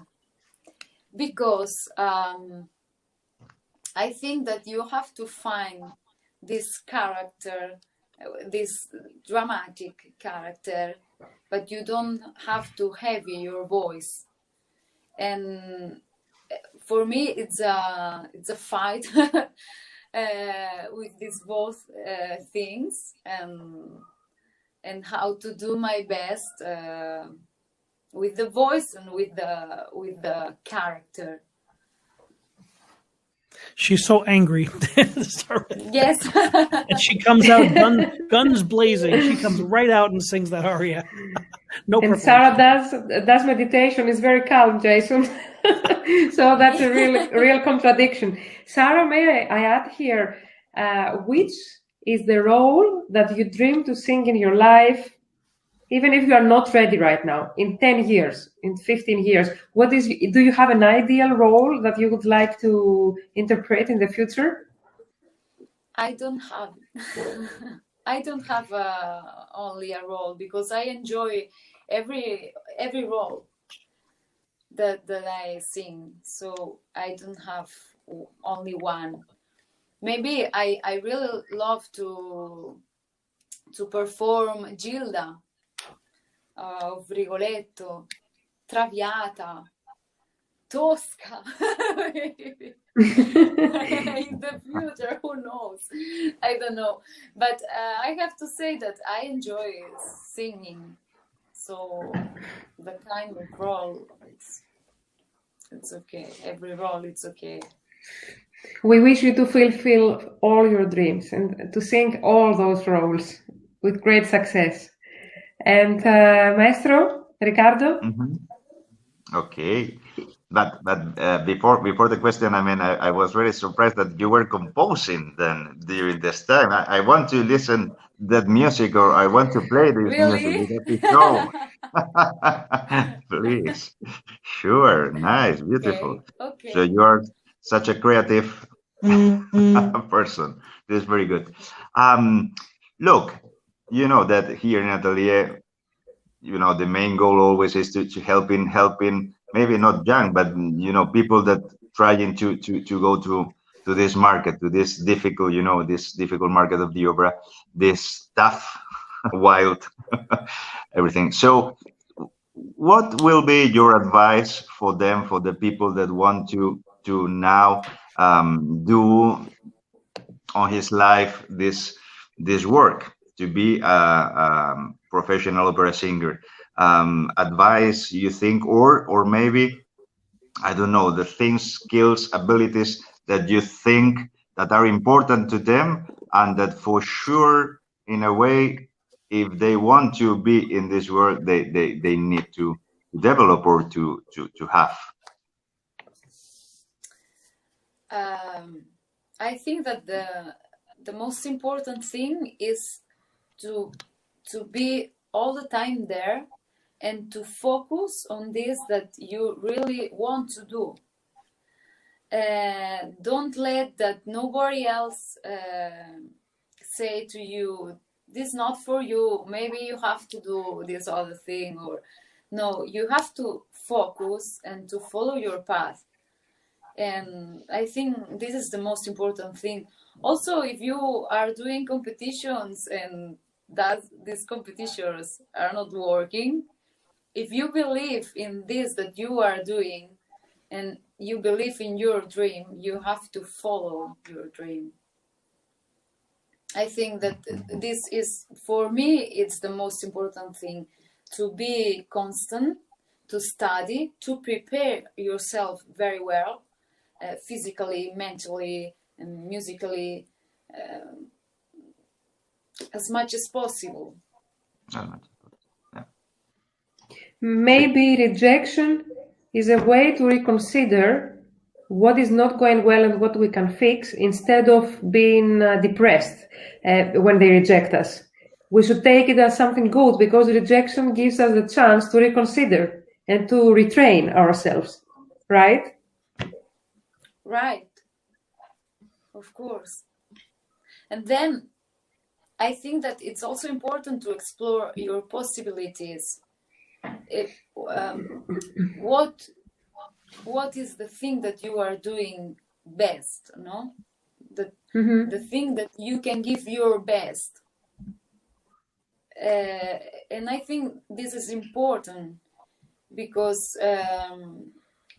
Speaker 2: because I think that you have to find this character, this dramatic character, but you don't have to heavy your voice. And for me, it's a fight with these both things, and how to do my best with the voice and with the character.
Speaker 4: She's so angry.
Speaker 2: Yes.
Speaker 4: And she comes out guns blazing. She comes right out and sings that aria. No
Speaker 1: and
Speaker 4: preparation.
Speaker 1: Sarah does meditation. Is very calm, Jason. So that's a real contradiction. Sarah, may I add here, which is the role that you dream to sing in your life, even if you are not ready right now, in 10 years, in 15 years? Do you have an ideal role that you would like to interpret in the future?
Speaker 2: I don't have only a role, because I enjoy every role that I sing. So I don't have only one. Maybe I really love to to perform Gilda of Rigoletto, Traviata, Tosca. In the future, who knows? I don't know. But I have to say that I enjoy singing. So the kind of role, it's okay. Every role, it's okay.
Speaker 1: We wish you to fulfill all your dreams and to sing all those roles with great success. And Maestro, Ricardo?
Speaker 3: Okay. But before the question, I mean, I was really surprised that you were composing then during this time. I want to listen that music, or I want to play this
Speaker 2: Really?
Speaker 3: music. No, please. Sure, nice, beautiful.
Speaker 2: Okay.
Speaker 3: So you are such a creative person. This is very good. Look, you know that here in Atelier, you know, the main goal always is to helping maybe not young, but you know, people that trying to go to this market, to this difficult, you know, this difficult market of the opera, this tough, wild, everything. So what will be your advice for them, for the people that want to now do on his life this work, to be a professional opera singer? Advice, you think, or maybe, I don't know, the things, skills, abilities that you think that are important to them, and that for sure, in a way, if they want to be in this world, they need to develop or to have.
Speaker 2: I think that the most important thing is to be all the time there and to focus on this that you really want to do. Don't let that nobody else say to you, this is not for you, maybe you have to do this other thing, or no, you have to focus and to follow your path. And I think this is the most important thing. Also, if you are doing competitions and that these competitions are not working, if you believe in this that you are doing and you believe in your dream, you have to follow your dream. I think that this is, for me, it's the most important thing, to be constant, to study, to prepare yourself very well, physically, mentally, and musically, as much as possible.
Speaker 1: Maybe rejection is a way to reconsider what is not going well and what we can fix, instead of being depressed when they reject us. We should take it as something good, because rejection gives us the chance to reconsider and to retrain ourselves, right?
Speaker 2: Right, of course. And then I think that it's also important to explore your possibilities. What is the thing that you are doing best, no? The thing that you can give your best. And I think this is important, because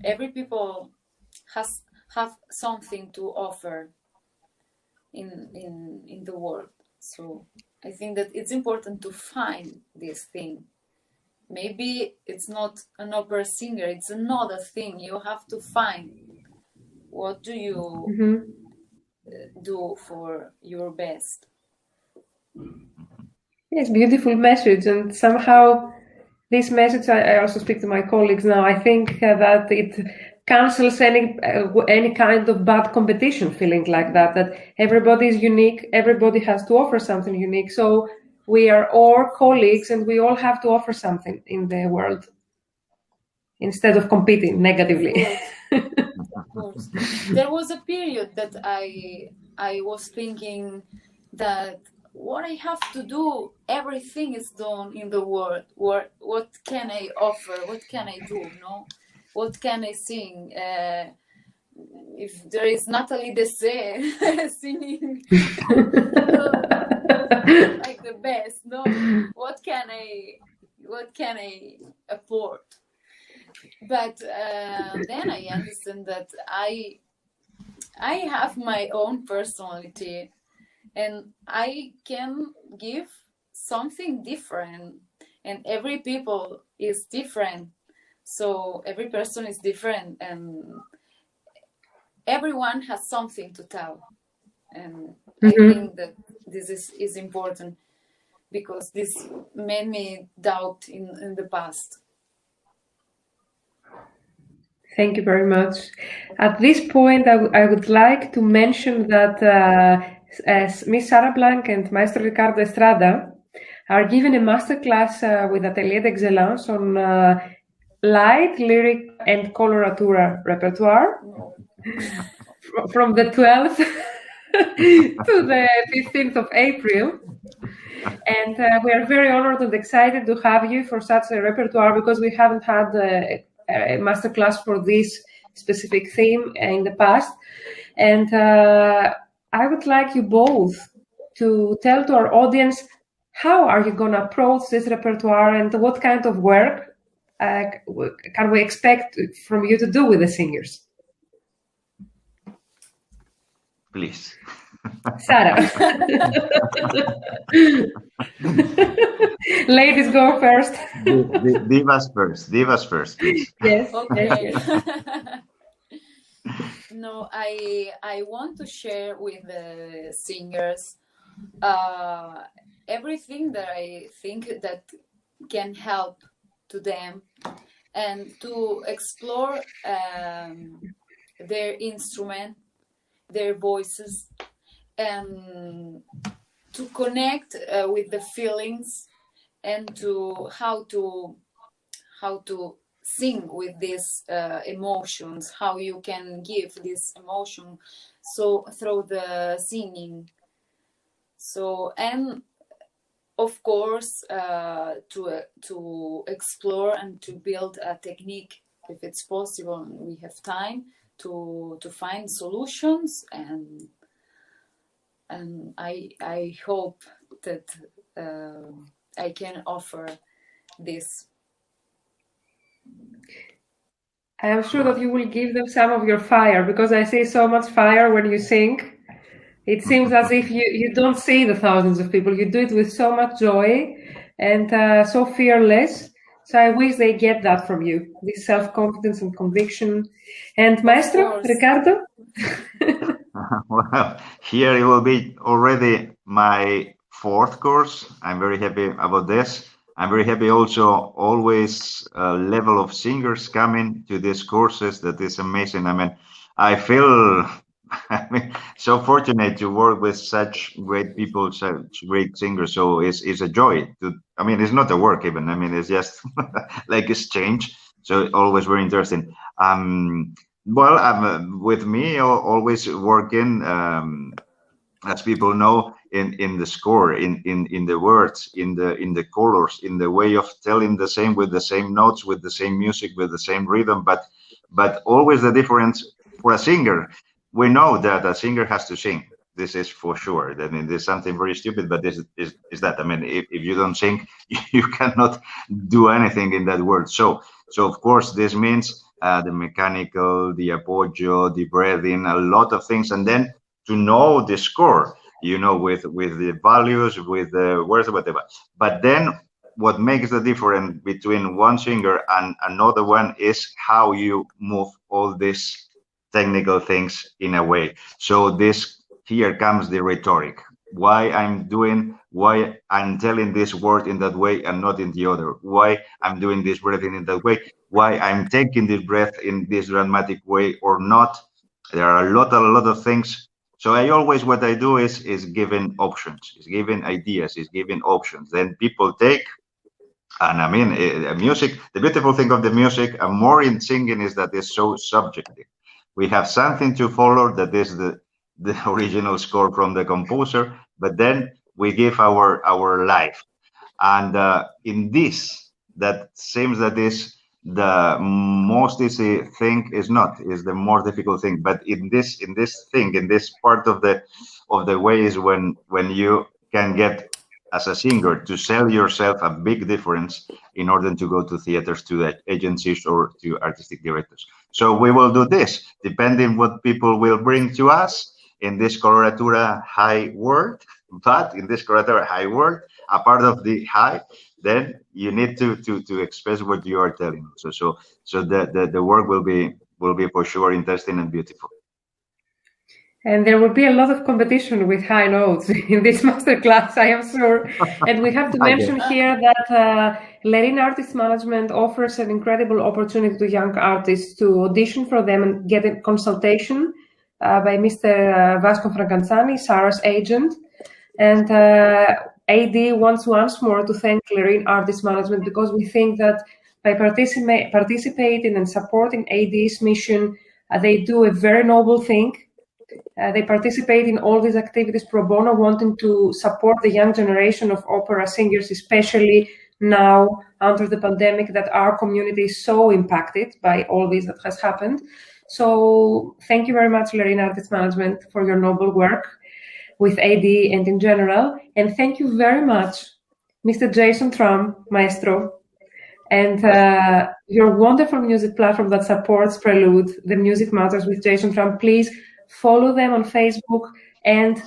Speaker 2: every people have something to offer in the world. So I think that it's important to find this thing. Maybe it's not an opera singer, it's another thing. You have to find, what do you do for your best.
Speaker 1: Yes, beautiful message. And somehow this message, I also speak to my colleagues now, I think that it cancels any kind of bad competition feeling like that everybody is unique, everybody has to offer something unique. So we are all colleagues and we all have to offer something in the world, instead of competing negatively.
Speaker 2: Of course. There was a period that I was thinking that what I have to do, everything is done in the world. What can I offer? What can I do? No, what can I sing? If there is Nathalie Dessay singing like the best. No, what can I afford? But then I understand that I have my own personality, and I can give something different, and every people is different, so every person is different, and everyone has something to tell. And I think that this is important, because this made me doubt in the past.
Speaker 1: Thank you very much. At this point, I would like to mention that as Miss SARA BLANCH and Maestro Ricardo Estrada are giving a masterclass with Atelier d'Excellence on light, lyric, and coloratura repertoire from the 12th to the 15th of April. And we are very honored and excited to have you for such a repertoire, because we haven't had a masterclass for this specific theme in the past. And I would like you both to tell to our audience, how are you going to approach this repertoire, and what kind of work can we expect from you to do with the singers?
Speaker 3: Please.
Speaker 1: SARA. Ladies go first.
Speaker 3: Divas first, please.
Speaker 1: Yes.
Speaker 2: Okay.
Speaker 1: Yes.
Speaker 2: No, I want to share with the singers everything that I think that can help to them, and to explore their instrument, their voices, and to connect with the feelings, and to how to sing with these emotions, how you can give this emotion so through the singing. So, and of course to explore and to build a technique, if it's possible and we have time, to find solutions, and I hope that I can offer this.
Speaker 1: I am sure that you will give them some of your fire, because I see so much fire when you sing. It seems as if you don't see the thousands of people. You do it with so much joy and so fearless. So I wish they get that from you, this self-confidence and conviction. And Maestro, Ricardo?
Speaker 3: Well, here it will be already my 4th course. I'm very happy about this. I'm very happy also, always level of singers coming to these courses. That is amazing. I mean, I feel so fortunate to work with such great people, such great singers. So it's a joy to, I mean, it's not a work even. I mean, it's just like exchange. So always very interesting. Well, I'm with me always working, as people know, in the score, in the words, in the colors, in the way of telling the same, with the same notes, with the same music, with the same rhythm, but always the difference for a singer. We know that a singer has to sing. This is for sure. I mean, there's something very stupid, but this is that. I mean, if you don't sing, you cannot do anything in that world. So of course, this means the mechanical, the appoggio, the breathing, a lot of things, and then to know the score, you know, with the values, with the words, whatever. But then what makes the difference between one singer and another one is how you move all these technical things in a way. So this, here comes the rhetoric. Why I'm telling this word in that way and not in the other. Why I'm doing this breathing in that way. Why I'm taking this breath in this dramatic way or not. There are a lot of things. So I always, what I do is giving options, is giving ideas, is giving options. Then people take, and I mean, music, the beautiful thing of the music, and more in singing, is that it's so subjective. We have something to follow, that is the original score from the composer, but then we give our life. And in this, that seems that is the most easy thing, is the more difficult thing. But in this thing, in this part of the way, is when you can get, as a singer, to sell yourself a big difference in order to go to theaters, to the agencies, or to artistic directors. So we will do this, depending what people will bring to us in this coloratura high world. But in this coloratura high world, a part of the high, then you need to express what you are telling. So the work will be for sure interesting and beautiful.
Speaker 1: And there will be a lot of competition with high notes in this masterclass, I am sure. And we have to mention here that Lerin Artist Management offers an incredible opportunity to young artists to audition for them and get a consultation by Mr. Vasco Francanzani, SARA's agent. And AdE wants once more to thank Lerin Artist Management, because we think that by participating and supporting AdE's mission, they do a very noble thing. They participate in all these activities pro bono, wanting to support the young generation of opera singers, especially now under the pandemic, that our community is so impacted by all this that has happened. So thank you very much, Lerin Artist Management, for your noble work with AdE and in general. And thank you very much, Mr. Jason Tramm, Maestro, and your wonderful music platform that supports Prelude, The Music Matters with Jason Tramm. Please follow them on Facebook, and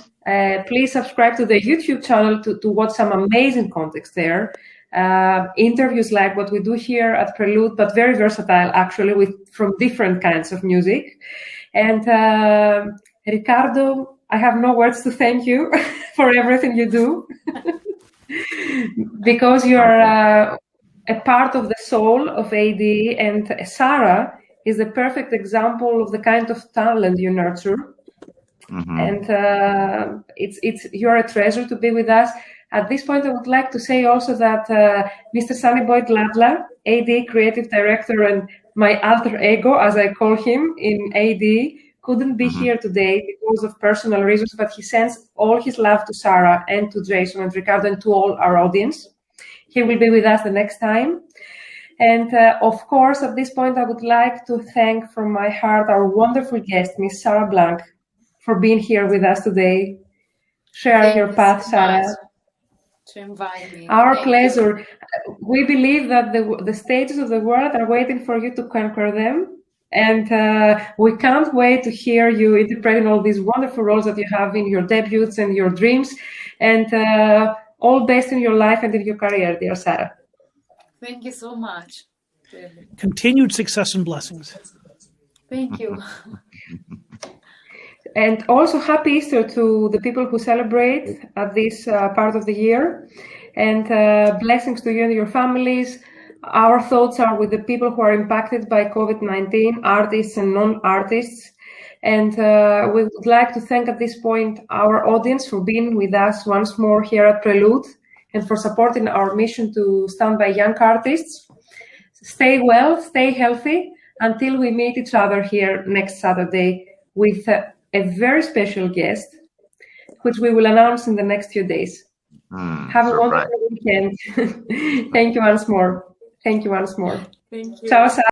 Speaker 1: please subscribe to the YouTube channel to watch some amazing context there. Interviews like what we do here at Prelude, but very versatile actually, from different kinds of music. And Ricardo, I have no words to thank you for everything you do, because you are a part of the soul of AdE, and SARA is the perfect example of the kind of talent you nurture. Mm-hmm. And you're a treasure to be with us. At this point, I would like to say also that Mr. Sunny Boyd Ladla, AdE creative director and my alter ego, as I call him in AdE, couldn't be here today because of personal reasons, but he sends all his love to SARA and to Jason and Ricardo and to all our audience. He will be with us the next time. And of course, at this point, I would like to thank from my heart our wonderful guest, Miss SARA Blanch, for being here with us today, sharing your path, SARA.
Speaker 2: To invite me.
Speaker 1: Our pleasure. We believe that the stages of the world are waiting for you to conquer them. And we can't wait to hear you interpreting all these wonderful roles that you have in your debuts and your dreams. And all best in your life and in your career, dear SARA.
Speaker 2: Thank you so much.
Speaker 4: Continued success and blessings.
Speaker 2: Thank you.
Speaker 1: And also happy Easter to the people who celebrate at this part of the year. And blessings to you and your families. Our thoughts are with the people who are impacted by COVID-19, artists and non-artists. And we would like to thank at this point our audience for being with us once more here at Prelude, and for supporting our mission to stand by young artists. Stay well, stay healthy, until we meet each other here next Saturday with a very special guest, which we will announce in the next few days. Have a wonderful weekend. Thank you once more. Thank you once more.
Speaker 2: Thank you.
Speaker 1: Ciao, Sarah.